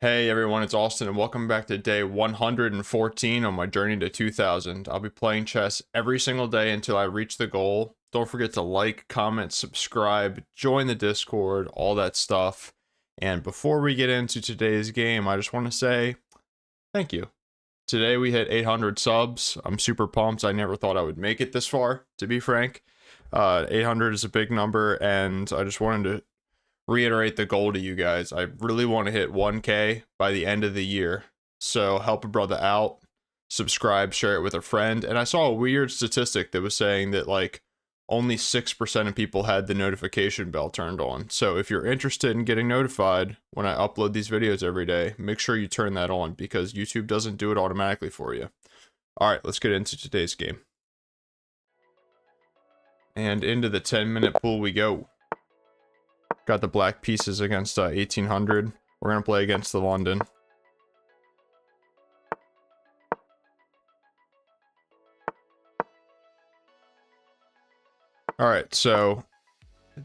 Hey everyone, it's Austin and welcome back to day 114 on my journey to 2000. I'll be playing chess every single day until I reach the goal. Don't forget to like, comment, subscribe, join the Discord, all that stuff. And before we get into today's game, I just want to say thank you. Today we hit 800 subs. I'm super pumped. I never thought I would make it this far, to be frank. 800 is a big number, and I just wanted to reiterate the goal to you guys. I really want to hit 1K by the end of the year. So help a brother out, subscribe, share it with a friend. And I saw a weird statistic that was saying that like only 6% of people had the notification bell turned on. So if you're interested in getting notified when I upload these videos every day, make sure you turn that on because YouTube doesn't do it automatically for you. All right, let's get into today's game. And into the 10-minute pool we go. Got the black pieces against 1800. We're going to play against the London. Alright, so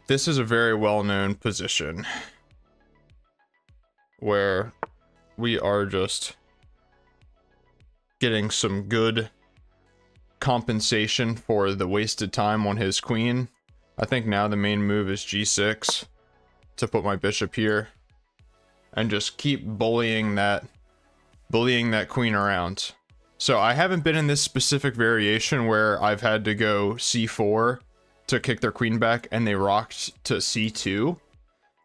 this is a very well-known position where we are just getting some good compensation for the wasted time on his queen. I think now the main move is g6 to put my bishop here and just keep bullying that queen around. So I haven't been in this specific variation where I've had to go c4 to kick their queen back and they rocked to c2.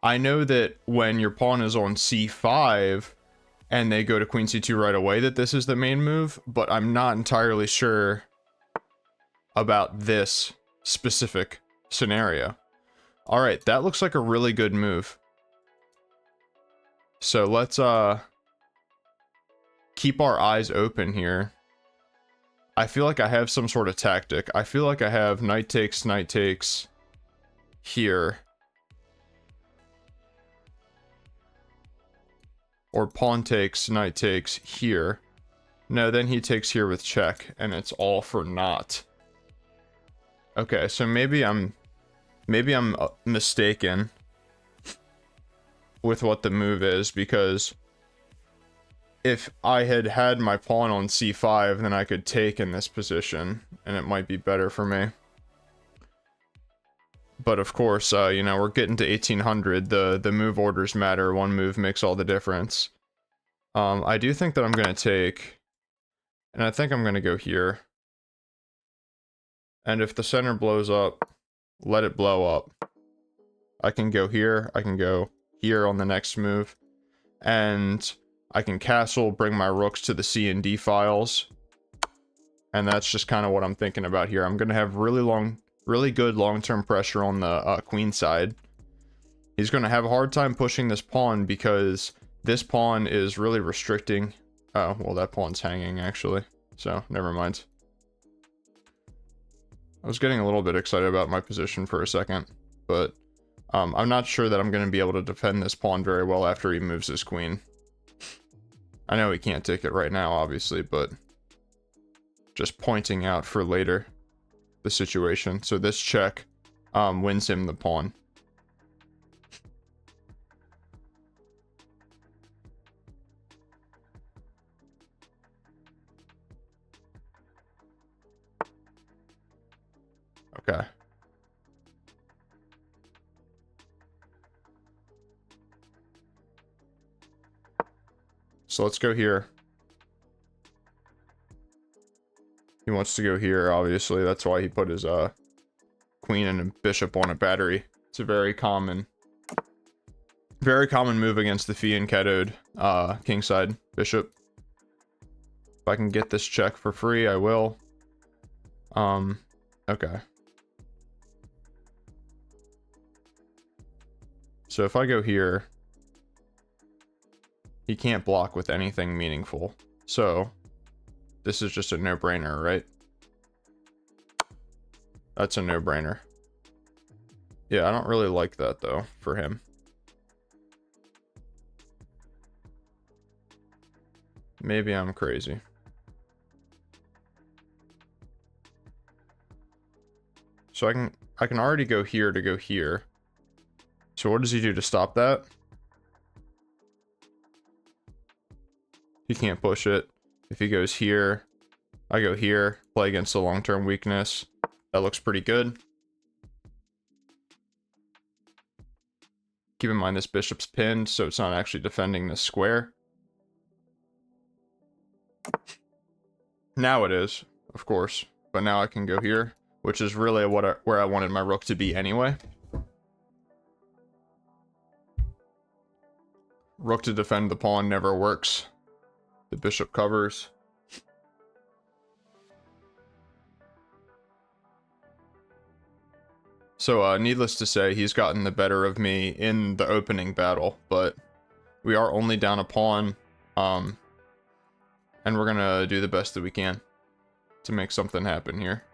I know that when your pawn is on c5 and they go to queen c2 right away that this is the main move, but I'm not entirely sure about this specific scenario. All right, that looks like a really good move. So let's keep our eyes open here. I feel like I have some sort of tactic. I feel like I have knight takes here. Or pawn takes, knight takes here. No, then he takes here with check, and it's all for naught. Okay, so maybe I'm mistaken with what the move is, because if I had had my pawn on c5, then I could take in this position, and it might be better for me. But of course, you know, we're getting to 1800. The move orders matter. One move makes all the difference. I do think that I'm going to take, and I think I'm going to go here. And if the center blows up, let it blow up. I can go here. I can go here on the next move. And I can castle, bring my rooks to the C and D files. And that's just kind of what I'm thinking about here. I'm going to have really good long-term pressure on the queen side. He's going to have a hard time pushing this pawn because this pawn is really restricting. Oh, well, that pawn's hanging, actually. So, never mind. I was getting a little bit excited about my position for a second, but I'm not sure that I'm going to be able to defend this pawn very well after he moves his queen. I know he can't take it right now, obviously, but just pointing out for later the situation. So this check wins him the pawn. Okay. So let's go here. He wants to go here, obviously. That's why he put his queen and bishop on a battery. It's a very common move against the fianchettoed kingside bishop. If I can get this check for free, I will. Okay. So if I go here, he can't block with anything meaningful. So this is just a no-brainer, right? That's a no-brainer. Yeah, I don't really like that, though, for him. Maybe I'm crazy. So I can already go here to go here. So what does he do to stop that? He can't push it. If he goes here, I go here, play against the long-term weakness. That looks pretty good. Keep in mind this bishop's pinned, so it's not actually defending this square. Now it is, of course, but now I can go here, which is really where I wanted my rook to be anyway. Rook to defend the pawn never works. The bishop covers. So, needless to say, he's gotten the better of me in the opening battle, but we are only down a pawn, and we're gonna do the best that we can to make something happen here.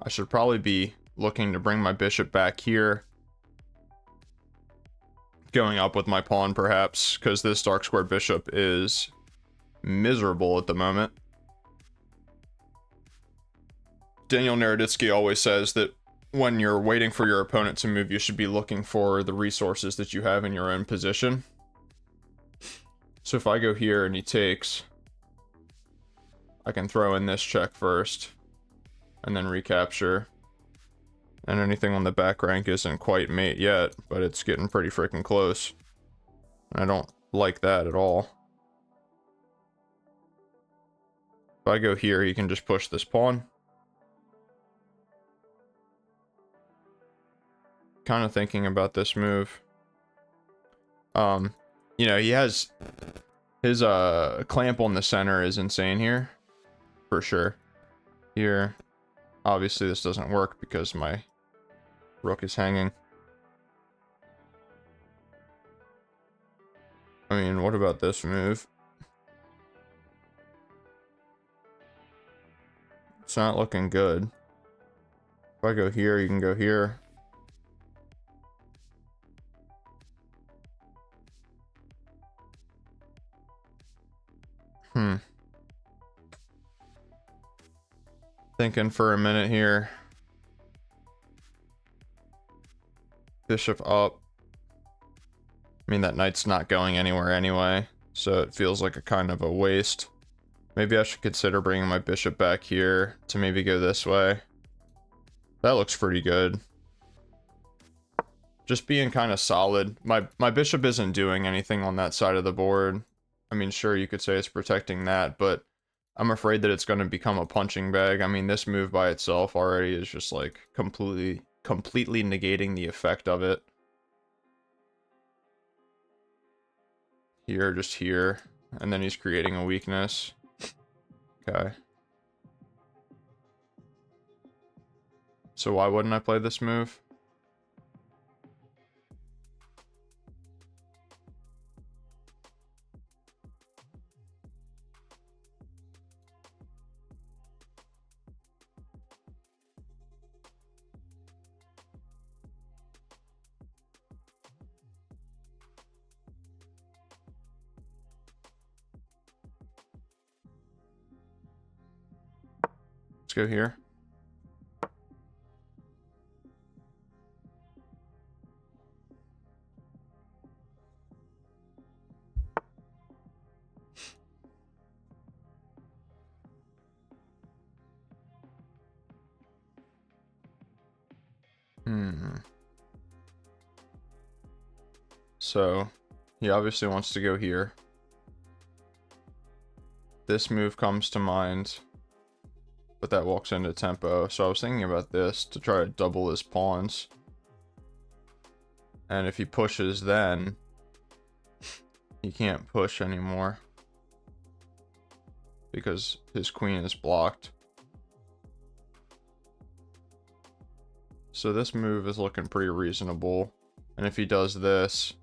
I should probably be looking to bring my bishop back here. Going up with my pawn, perhaps, because this dark square bishop is miserable at the moment. Daniel Naroditsky always says that when you're waiting for your opponent to move, you should be looking for the resources that you have in your own position. So if I go here and he takes, I can throw in this check first, and then recapture. And anything on the back rank isn't quite mate yet, but it's getting pretty freaking close. And I don't like that at all. If I go here, he can just push this pawn. Kind of thinking about this move. You know, he has his clamp on the center is insane here, for sure. Here, obviously this doesn't work because my rook is hanging. I mean, what about this move? It's not looking good. If I go here, you can go here. Thinking for a minute here. Bishop up. I mean, that knight's not going anywhere anyway, so it feels like a kind of a waste. Maybe I should consider bringing my bishop back here to maybe go this way. That looks pretty good. Just being kind of solid. My bishop isn't doing anything on that side of the board. I mean, sure, you could say it's protecting that, but I'm afraid that it's going to become a punching bag. I mean, this move by itself already is just like completely negating the effect of it. Here, just here, and then he's creating a weakness. Okay. So why wouldn't I play this move? Let's go here. So, he obviously wants to go here. This move comes to mind, but that walks into tempo. So I was thinking about this to try to double his pawns. And if he pushes, then he can't push anymore because his queen is blocked. So this move is looking pretty reasonable. And if he does this,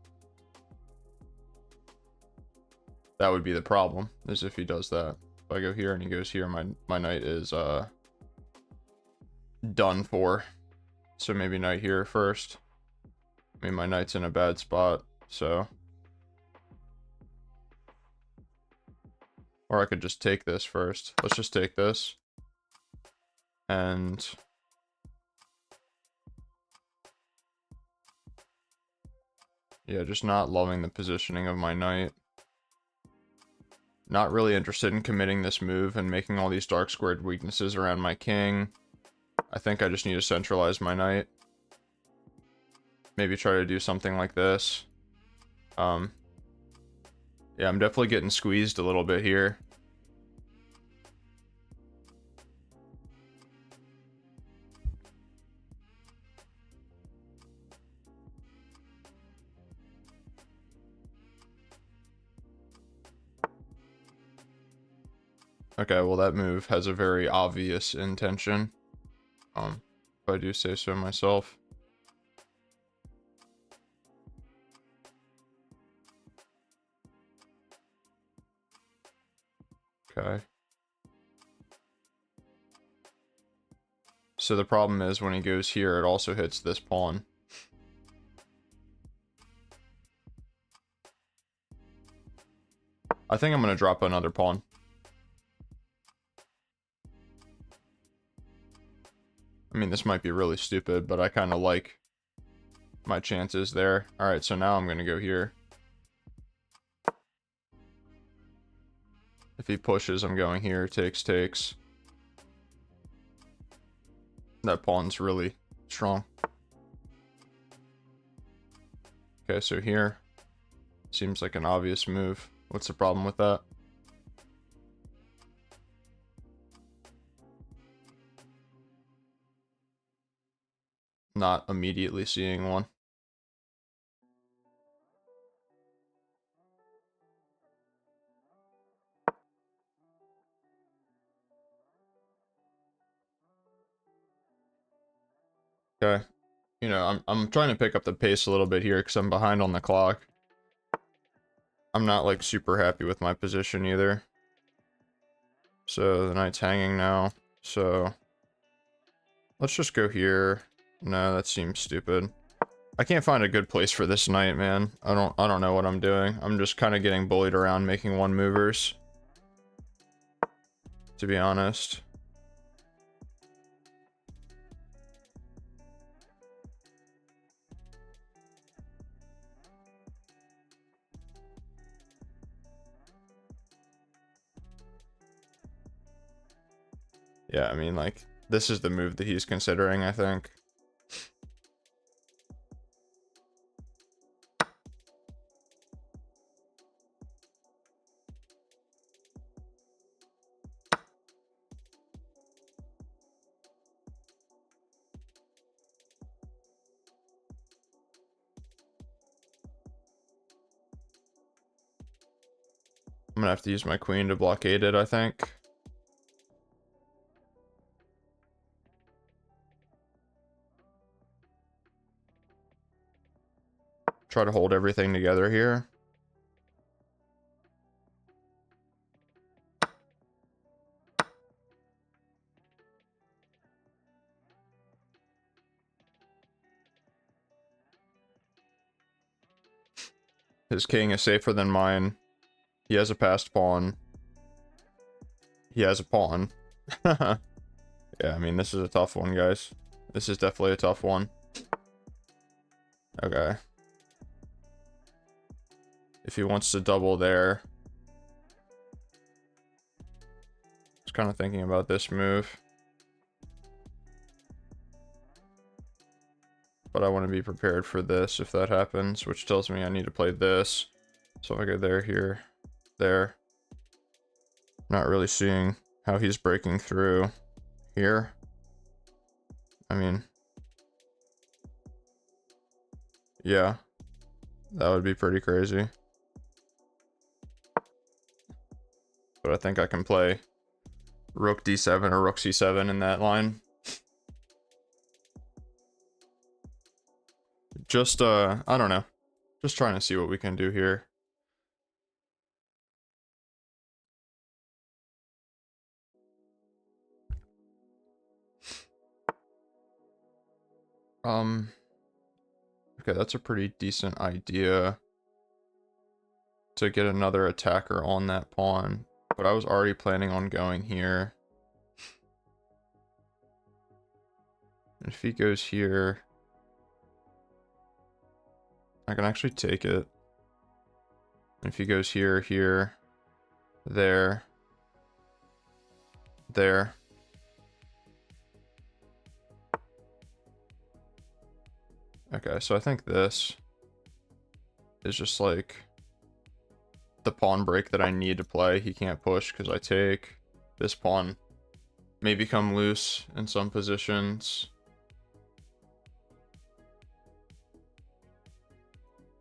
that would be the problem, is if he does that. If I go here and he goes here, my knight is done for. So maybe knight here first. I mean, my knight's in a bad spot, so. Or I could just take this first. Let's just take this. And Yeah, just not loving the positioning of my knight. Not really interested in committing this move and making all these dark squared weaknesses around my king. I think I just need to centralize my knight. Maybe try to do something like this. Yeah, I'm definitely getting squeezed a little bit here. Okay, well that move has a very obvious intention. If I do say so myself. Okay. So the problem is when he goes here, it also hits this pawn. I think I'm going to drop another pawn. I mean, this might be really stupid, but I kind of like my chances there. Alright, so now I'm going to go here. If he pushes, I'm going here. Takes, takes. That pawn's really strong. Okay, so here. Seems like an obvious move. What's the problem with that? Not immediately seeing one. Okay. You know, I'm trying to pick up the pace a little bit here because I'm behind on the clock. I'm not like super happy with my position either. So the knight's hanging now. So let's just go here. No, that seems stupid. I can't find a good place for this knight, man. I don't know what I'm doing. I'm just kind of getting bullied around making one movers. To be honest. Yeah, I mean, like, this is the move that he's considering, I think. I'm gonna have to use my queen to blockade it, I think. Try to hold everything together here. His king is safer than mine. He has a passed pawn. He has a pawn. Yeah, I mean, this is a tough one, guys. This is definitely a tough one. Okay. If he wants to double there. Just kind of thinking about this move. But I want to be prepared for this if that happens, which tells me I need to play this. So if I go there, here, there. Not really seeing how he's breaking through here. I mean, yeah, that would be pretty crazy. But I think I can play rook d7 or rook c7 in that line. Just, I don't know. Just trying to see what we can do here. Okay, that's a pretty decent idea to get another attacker on that pawn. But I was already planning on going here. And if he goes here, I can actually take it. And if he goes here, here, there, there. Okay, so I think this is just like the pawn break that I need to play. He can't push because I take. This pawn may become loose in some positions.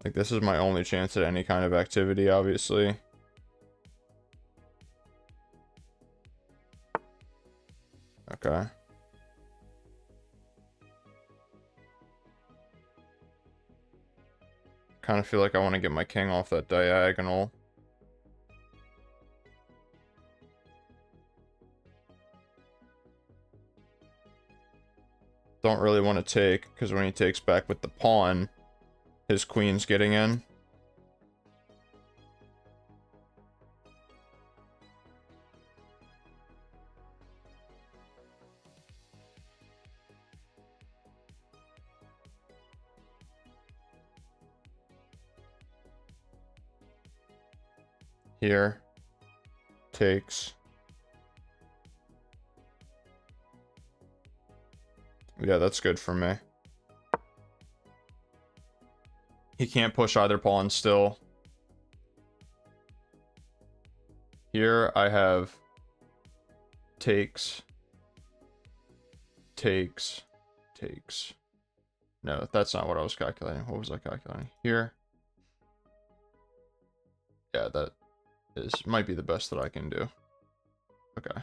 Like, this is my only chance at any kind of activity, obviously. Okay. Kind of feel like I want to get my king off that diagonal. Don't really want to take, because when he takes back with the pawn, his queen's getting in. Here. Takes. Yeah, that's good for me. He can't push either pawn still. Here I have takes. Takes. Takes. No, that's not what I was calculating. What was I calculating? Here. Yeah, that might be the best that I can do. Okay.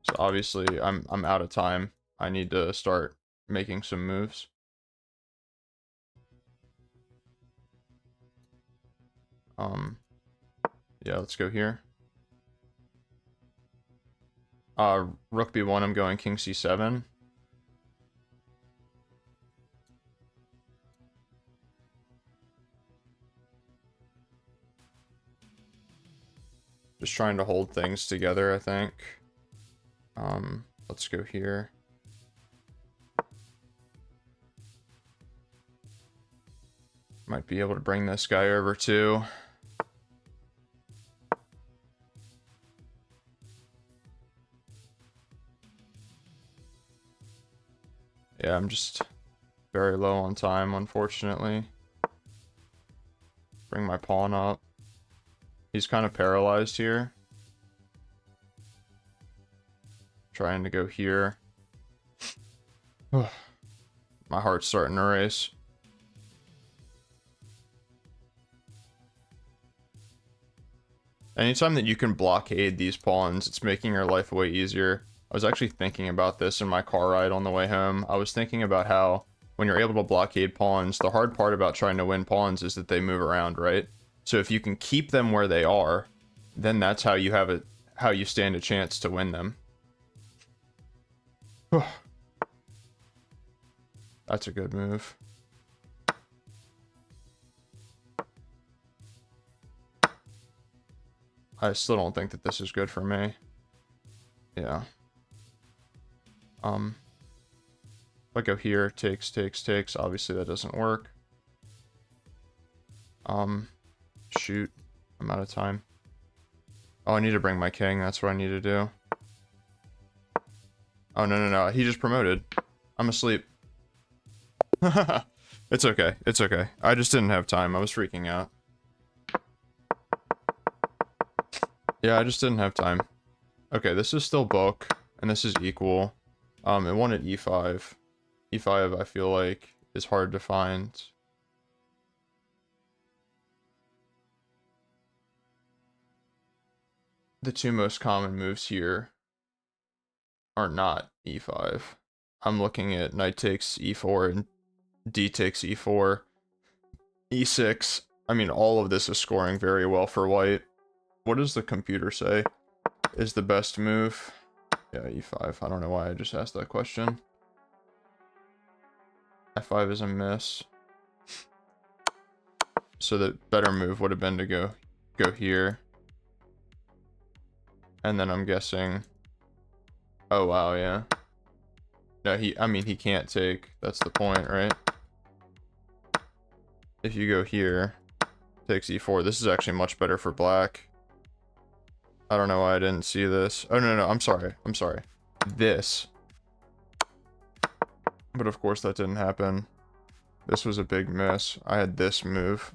So obviously I'm out of time. I need to start making some moves. Yeah, let's go here. Rook b1, I'm going king c7. Just trying to hold things together, I think. Let's go here. Might be able to bring this guy over too. Yeah, I'm just very low on time, unfortunately. Bring my pawn up. He's kind of paralyzed here. Trying to go here. My heart's starting to race. Anytime that you can blockade these pawns, it's making your life way easier. I was actually thinking about this in my car ride on the way home. I was thinking about how when you're able to blockade pawns, the hard part about trying to win pawns is that they move around, right? So if you can keep them where they are, then that's how you have it, how you stand a chance to win them. That's a good move. I still don't think that this is good for me. Yeah. If I go here, takes, obviously that doesn't work. Shoot. I'm out of time. Oh, I need to bring my king, that's what I need to do. Oh, no, he just promoted. I'm asleep. It's okay, it's okay. I just didn't have time, I was freaking out. Yeah, I just didn't have time. Okay, this is still book, and this is equal. It wanted e5. e5, I feel like, is hard to find. The two most common moves here are not e5. I'm looking at knight takes e4 and d takes e4. e6. I mean, all of this is scoring very well for white. What does the computer say is the best move? Yeah, e5. I don't know why I just asked that question. f5 is a miss. So the better move would have been to go here. And then I'm guessing... Oh, wow, yeah. No, I mean, he can't take. That's the point, right? if you go here, takes e4. This is actually much better for black. I don't know why I didn't see this. Oh, no, I'm sorry. I'm sorry. This. But of course that didn't happen. This was a big miss. I had this move.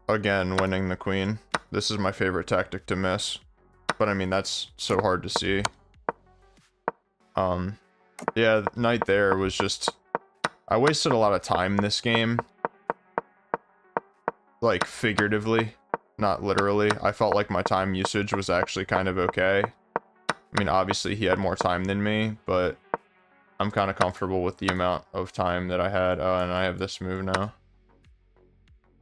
Again, winning the queen. This is my favorite tactic to miss. But I mean, that's so hard to see. Yeah, knight there was just... I wasted a lot of time in this game. Like, figuratively, not literally. I felt like my time usage was actually kind of okay. I mean, obviously he had more time than me, but I'm kind of comfortable with the amount of time that I had. Oh, and I have this move now.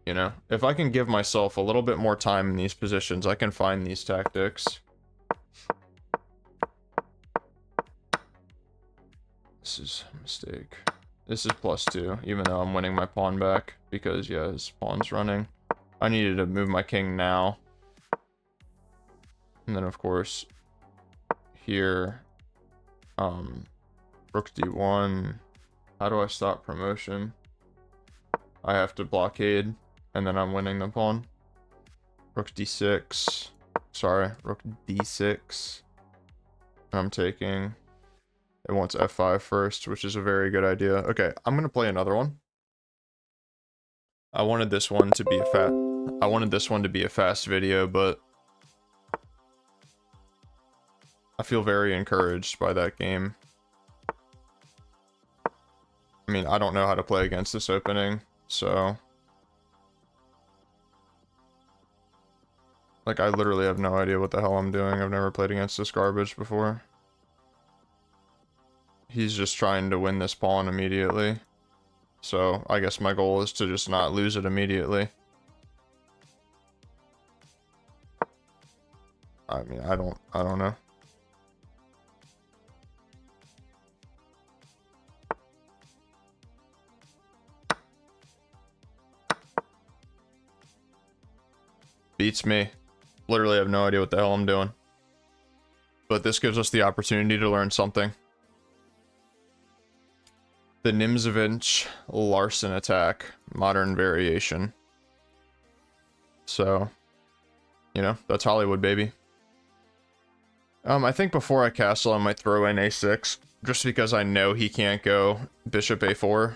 You know, if I can give myself a little bit more time in these positions, I can find these tactics. This is a mistake. This is +2, even though I'm winning my pawn back, because, yeah, his pawn's running. I needed to move my king now. And then, of course, here, rook d1. How do I stop promotion? I have to blockade, and then I'm winning the pawn. Rook d6. Sorry, rook d6. And I'm taking... It wants f5 first, which is a very good idea. Okay, I'm gonna play another one. I wanted this one to be a fast video, but I feel very encouraged by that game. I mean, I don't know how to play against this opening, so... Like, I literally have no idea what the hell I'm doing. I've never played against this garbage before. He's just trying to win this pawn immediately. So, I guess my goal is to just not lose it immediately. I mean, I don't know. Beats me. Literally have no idea what the hell I'm doing. But this gives us the opportunity to learn something. The Nimzovich-Larsen attack, modern variation. So, you know, that's Hollywood, baby. I think before I castle, I might throw in a6, just because I know he can't go bishop a4.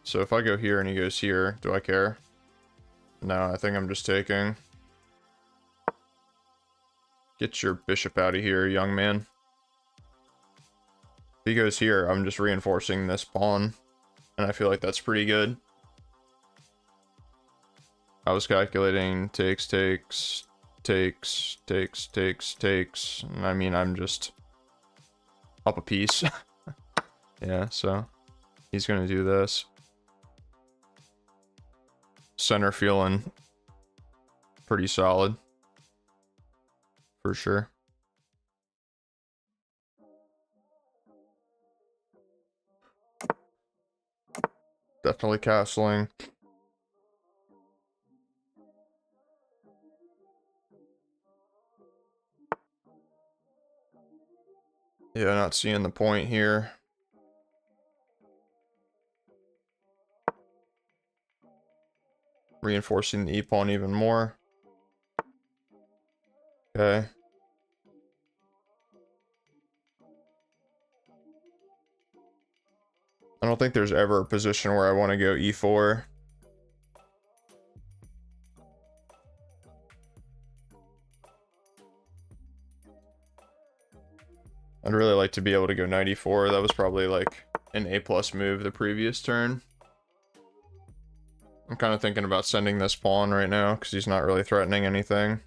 So if I go here and he goes here, do I care? No, I think I'm just taking. Get your bishop out of here, young man. If he goes here, I'm just reinforcing this pawn. And I feel like that's pretty good. I was calculating takes. And I mean, I'm just up a piece. Yeah, so he's gonna do this. Center feeling pretty solid. For sure. Definitely castling. Yeah, not seeing the point here. Reinforcing the e-pawn even more. Okay. I don't think there's ever a position where I want to go e4. I'd really like to be able to go knight e4. That was probably like an A+ move the previous turn. I'm kind of thinking about sending this pawn right now because he's not really threatening anything.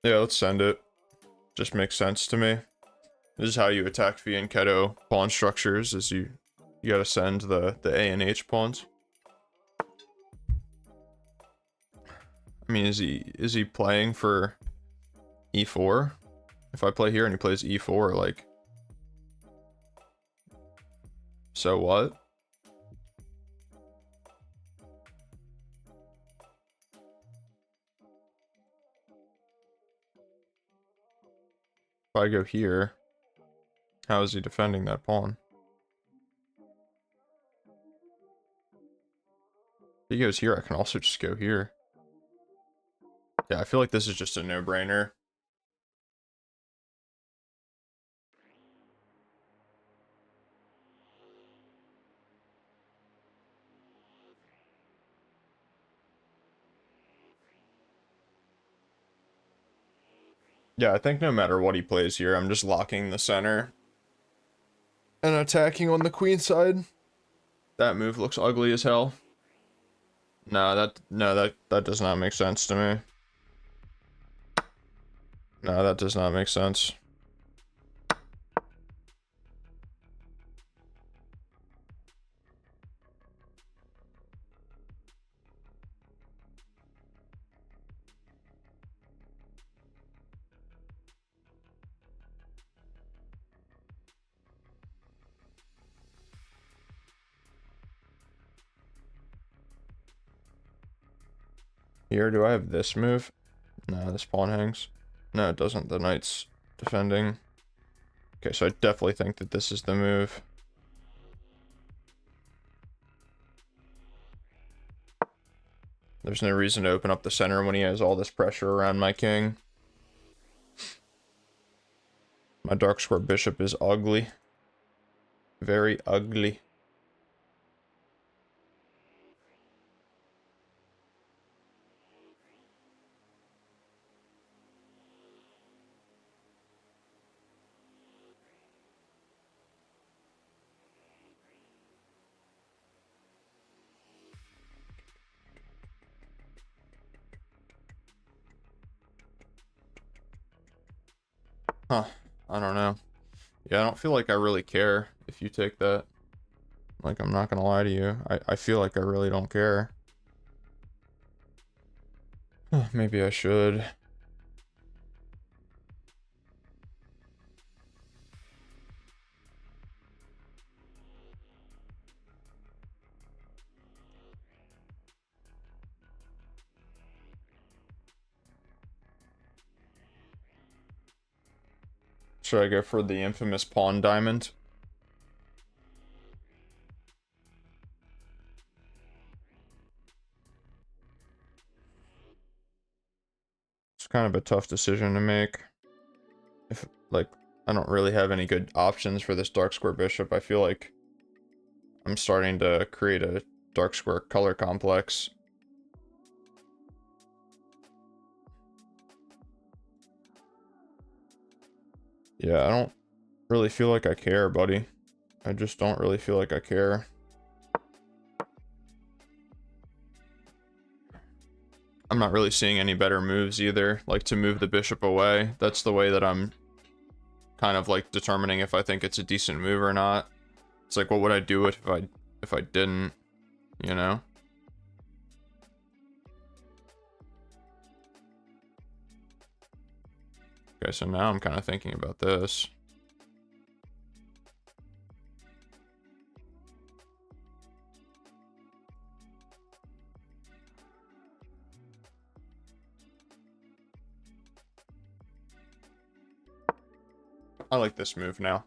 Yeah, let's send it. Just makes sense to me. This is how you attack Fianchetto pawn structures, is you gotta send the A and H pawns. I mean, is he playing for e4? If I play here and he plays e4, like, so what? If I go here, how is he defending that pawn? If he goes here, I can also just go here. Yeah, I feel like this is just a no-brainer. Yeah, I think no matter what he plays here, I'm just locking the center and attacking on the queen side. That move looks ugly as hell. No, that does not make sense to me. No, that does not make sense. Here, do I have this move? No, this pawn hangs. No, it doesn't. The knight's defending. Okay, so I definitely think that this is the move. There's no reason to open up the center when he has all this pressure around my king. My dark square bishop is ugly. Very ugly. Huh. I don't know. Yeah, I don't feel like I really care if you take that. Like, I'm not gonna lie to you. I feel like I really don't care. Maybe I should. Should I go for the infamous pawn diamond? It's kind of a tough decision to make. If, like, I don't really have any good options for this dark square bishop. I feel like I'm starting to create a dark square color complex. Yeah, I don't really feel like I care, buddy. I just don't really feel like I care. I'm not really seeing any better moves either, like to move the bishop away. That's the way that I'm kind of like determining if I think it's a decent move or not. It's like, what would I do if I didn't, you know? Okay, so now I'm kind of thinking about this. I like this move now.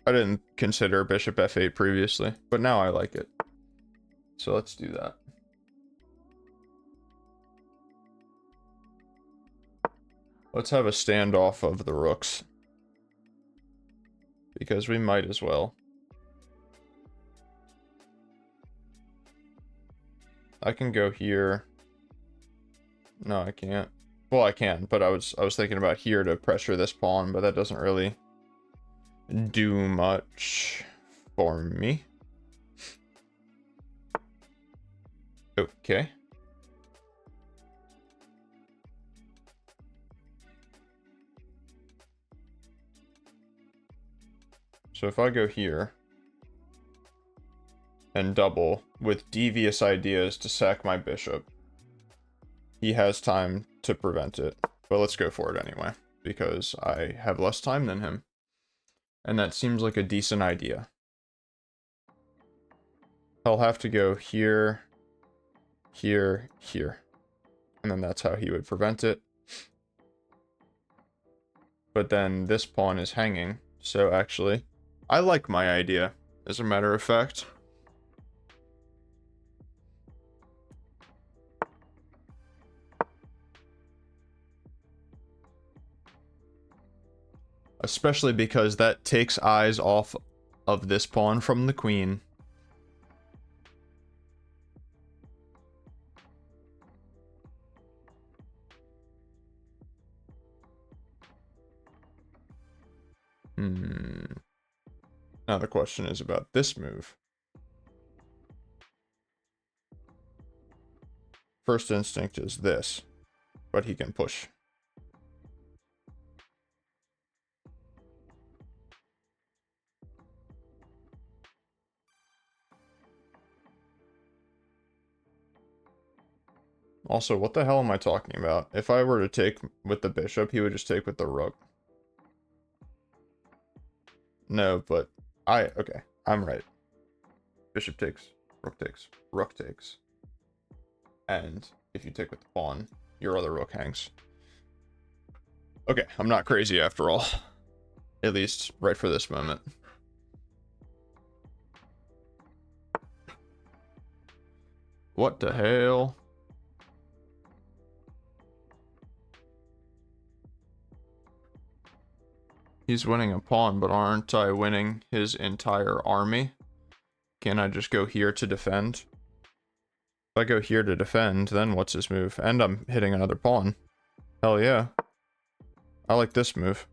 I didn't consider bishop f8 previously, but now I like it. So let's do that. Let's have a standoff of the rooks. Because we might as well. I can go here. No, I can't. Well, I can, but I was thinking about here to pressure this pawn, but that doesn't really do much for me. Okay. So if I go here and double with devious ideas to sack my bishop, he has time to prevent it. But let's go for it anyway, because I have less time than him. And that seems like a decent idea. He'll have to go here, here, here. And then that's how he would prevent it. But then this pawn is hanging, so actually, I like my idea, as a matter of fact. Especially because that takes eyes off of this pawn from the queen. Now the question is about this move. First instinct is this, but he can push. Also, what the hell am I talking about? If I were to take with the bishop, he would just take with the rook. No, but okay, I'm right. Bishop takes, rook takes. And if you take with the pawn, your other rook hangs. Okay, I'm not crazy after all. At least right for this moment. What the hell? He's winning a pawn, but aren't I winning his entire army? Can't I just go here to defend? If I go here to defend, then what's his move? And I'm hitting another pawn. Hell yeah. I like this move.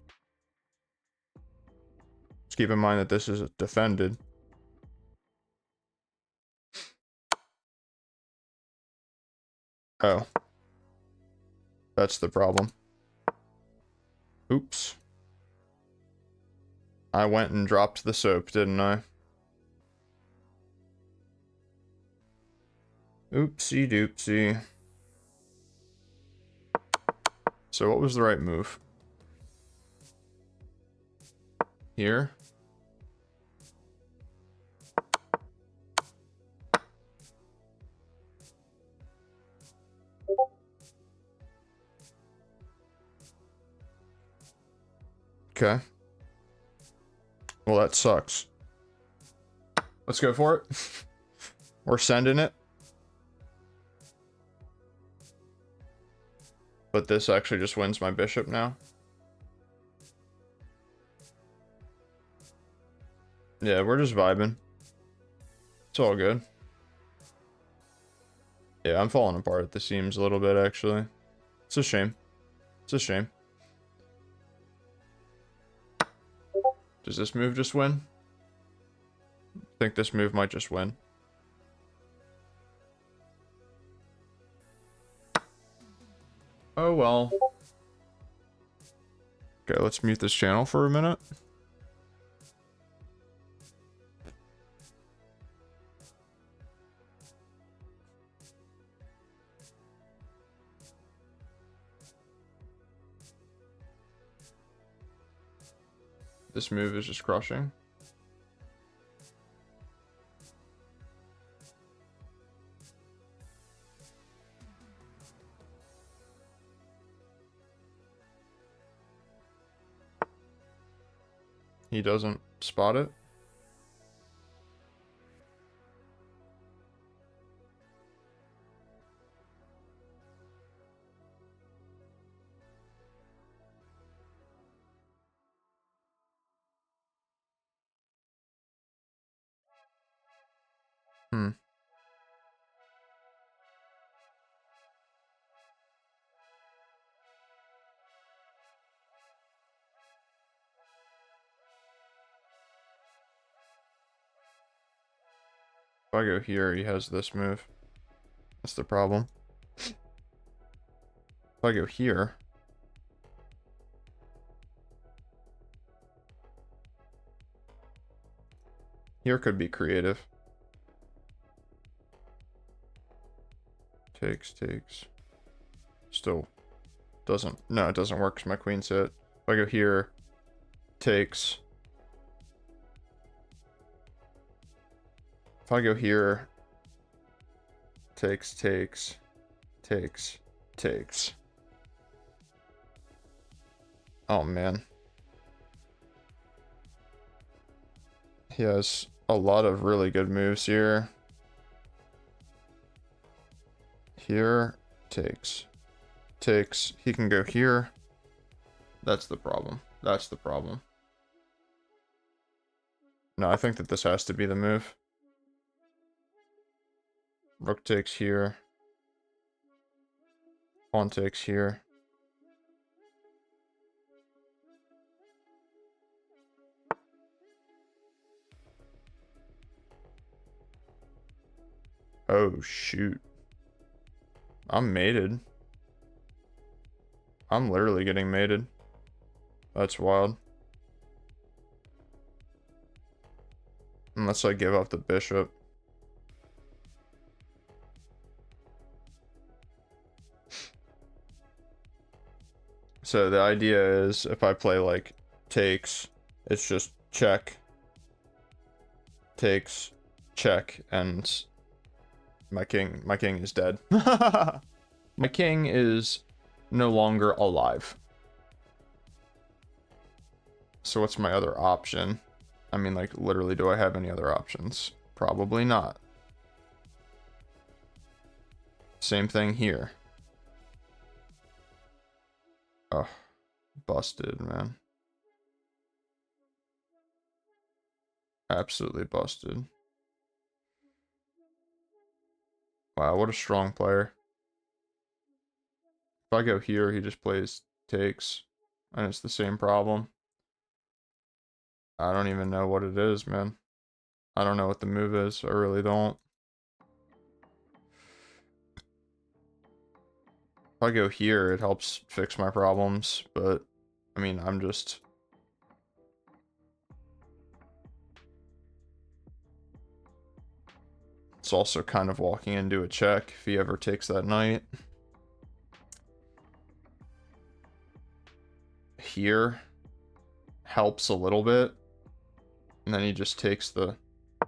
Just keep in mind that this is defended. Oh. That's the problem. Oops. I went and dropped the soap, didn't I? Oopsie doopsie. So what was the right move? Here? Okay. Well, that sucks. Let's go for it. We're sending it. But this actually just wins my bishop now. Yeah, we're just vibing. It's all good. Yeah, I'm falling apart at the seams a little bit, actually. It's a shame. It's a shame. Does this move just win? I think this move might just win. Oh well. Okay, let's mute this channel for a minute. This move is just crushing. He doesn't spot it. If I go here, he has this move. That's the problem. If I go here... Here could be creative. Takes. Still doesn't, no, it doesn't work because my queen's hit. If I go here, takes. If I go here, takes, takes, takes, takes. Oh man. He has a lot of really good moves here. Here, takes. Takes. He can go here. That's the problem. That's the problem. No, I think that this has to be the move. Rook takes here. Pawn takes here. Oh, shoot. I'm mated. I'm literally getting mated. That's wild. Unless I give up the bishop. So the idea is if I play like takes, it's just check, takes, check, and my king is dead. My king is no longer alive. So what's my other option? I mean, like, literally, do I have any other options? Probably not. Same thing here. Oh, busted, man. Absolutely busted. Wow, what a strong player. If I go here, he just plays takes, and it's the same problem. I don't even know what it is, man. I don't know what the move is. I really don't. If I go here, it helps fix my problems, but I mean, I'm just... It's also kind of walking into a check if he ever takes that knight. Here helps a little bit, and then he just takes the... I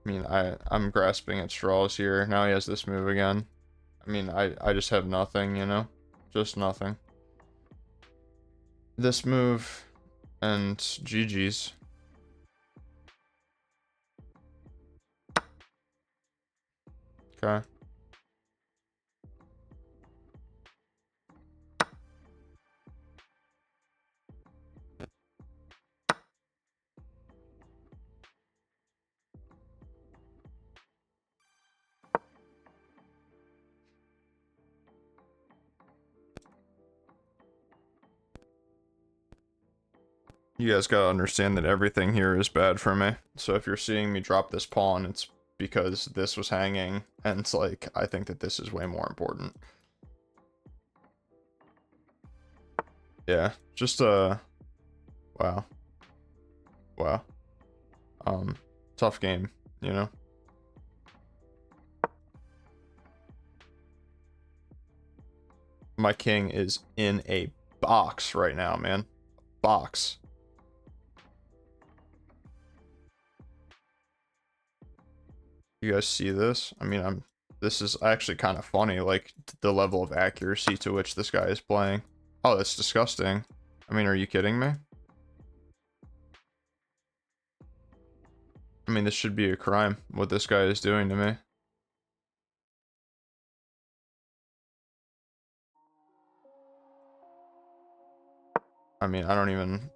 mean, I'm grasping at straws here. Now he has this move again. I mean, I just have nothing, you know? Just nothing. This move and GG's. Okay. You guys gotta understand that everything here is bad for me. So if you're seeing me drop this pawn, it's because this was hanging, and it's like, I think that this is way more important. Yeah, just, wow. Wow. Tough game, you know? My king is in a box right now, man. Box. You guys see this? I mean, this is actually kind of funny, like, the level of accuracy to which this guy is playing. Oh, that's disgusting. I mean, are you kidding me? I mean, this should be a crime, what this guy is doing to me. I mean, I don't even...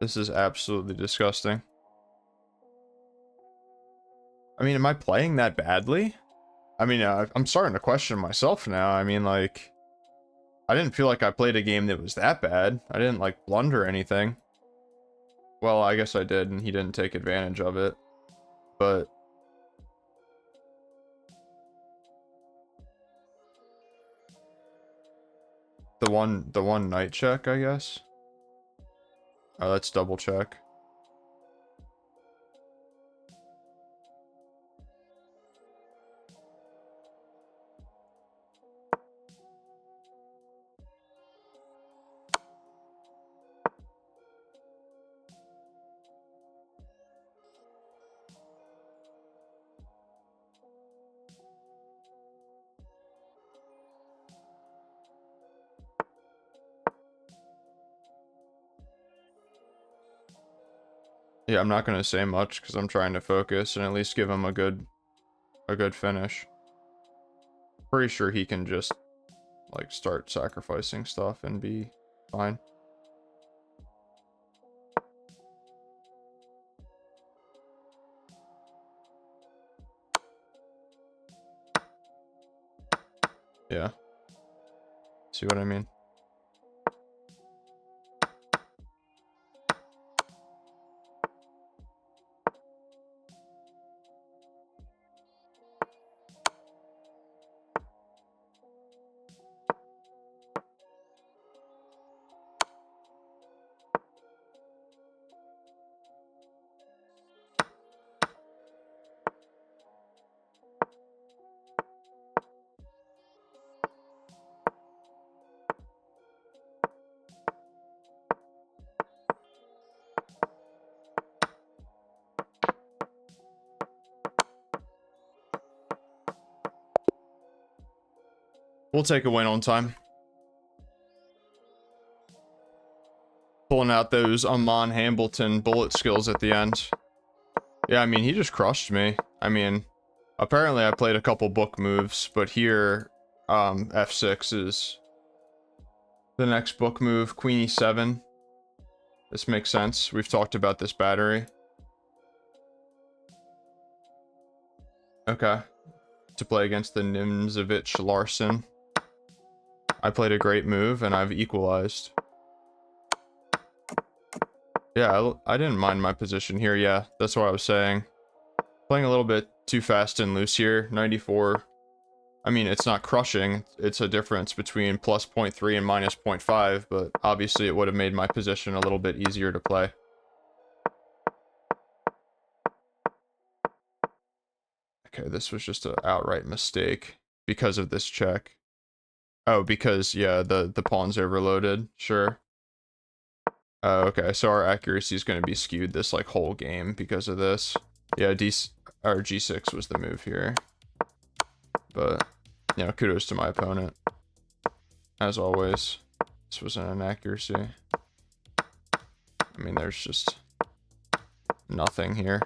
This is absolutely disgusting. I mean, am I playing that badly? I mean, I'm starting to question myself now. I mean, like... I didn't feel like I played a game that was that bad. I didn't, like, blunder anything. Well, I guess I did, and he didn't take advantage of it. But... The one knight check, I guess? Oh, let's double check. Yeah, I'm not gonna say much because I'm trying to focus and at least give him a good finish. Pretty sure he can just like start sacrificing stuff and be fine. Yeah. See what I mean? We'll take a win on time. Pulling out those Amon Hambleton bullet skills at the end. Yeah, I mean, he just crushed me. I mean, apparently I played a couple book moves, but here, F6 is the next book move, Queen E7. This makes sense. We've talked about this battery. Okay. To play against the Nimzovich Larson. I played a great move, and I've equalized. Yeah, I didn't mind my position here. Yeah, that's what I was saying. Playing a little bit too fast and loose here. 94. I mean, it's not crushing. It's a difference between plus 0.3 and minus 0.5, but obviously it would have made my position a little bit easier to play. Okay, this was just an outright mistake because of this check. Oh, because, yeah, the pawn's overloaded. Sure. Okay, so our accuracy is going to be skewed this, like, whole game because of this. Yeah, G6 was the move here. But, you know, kudos to my opponent. As always, this was an inaccuracy. I mean, there's just nothing here.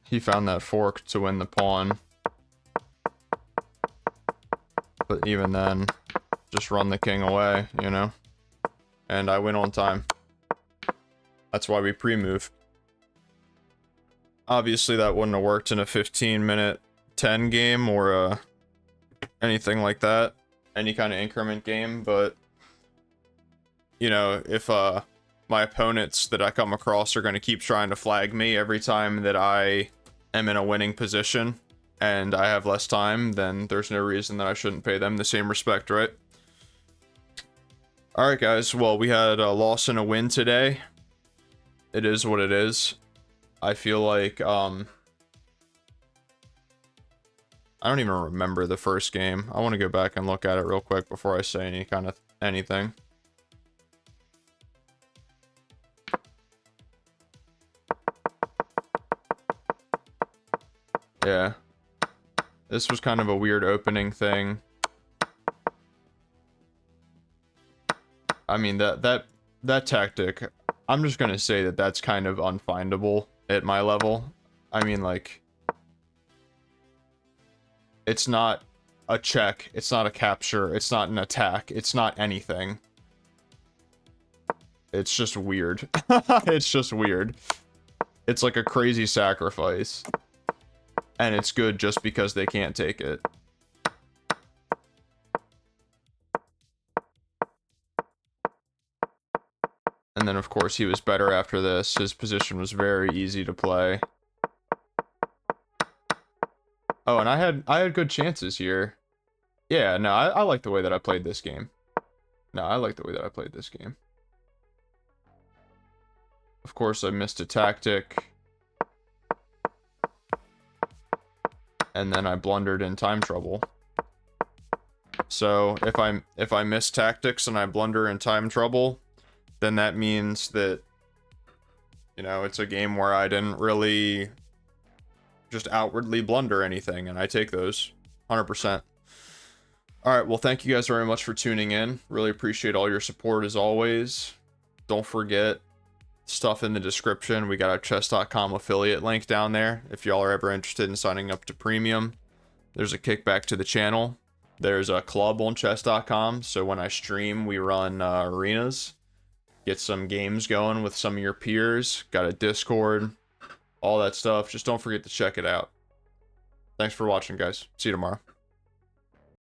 He found that fork to win the pawn. But even then, just run the king away, you know? And I win on time. That's why we pre-move. Obviously, that wouldn't have worked in a 15-minute 10 game or anything like that. Any kind of increment game, but... You know, if my opponents that I come across are going to keep trying to flag me every time that I am in a winning position and I have less time, then there's no reason that I shouldn't pay them the same respect, right? Alright guys, well, we had a loss and a win today. It is what it is. I feel like, I don't even remember the first game. I want to go back and look at it real quick before I say any kind of anything. Yeah. This was kind of a weird opening thing. I mean, that tactic, I'm just gonna say that that's kind of unfindable at my level. I mean, like, it's not a check, it's not a capture, it's not an attack, it's not anything. It's just weird. It's just weird. It's like a crazy sacrifice. And it's good just because they can't take it. And then, of course, he was better after this. His position was very easy to play. Oh, and I had good chances here. Yeah, no, I like the way that I played this game. No, I like the way that I played this game. Of course, I missed a tactic. And then I blundered in time trouble. So if I miss tactics and I blunder in time trouble, then that means that, you know, it's a game where I didn't really just outwardly blunder anything, and I take those 100%. All right, well, thank you guys very much for tuning in. Really appreciate all your support as always. Don't forget, stuff in the description. We got our chess.com affiliate link down there if y'all are ever interested in signing up to premium. There's a kickback to the channel. There's a club on chess.com, so when I stream, we run arenas. Get some games going with some of your peers. Got a Discord, all that stuff. Just don't forget to check it out. Thanks for watching, guys. See you tomorrow.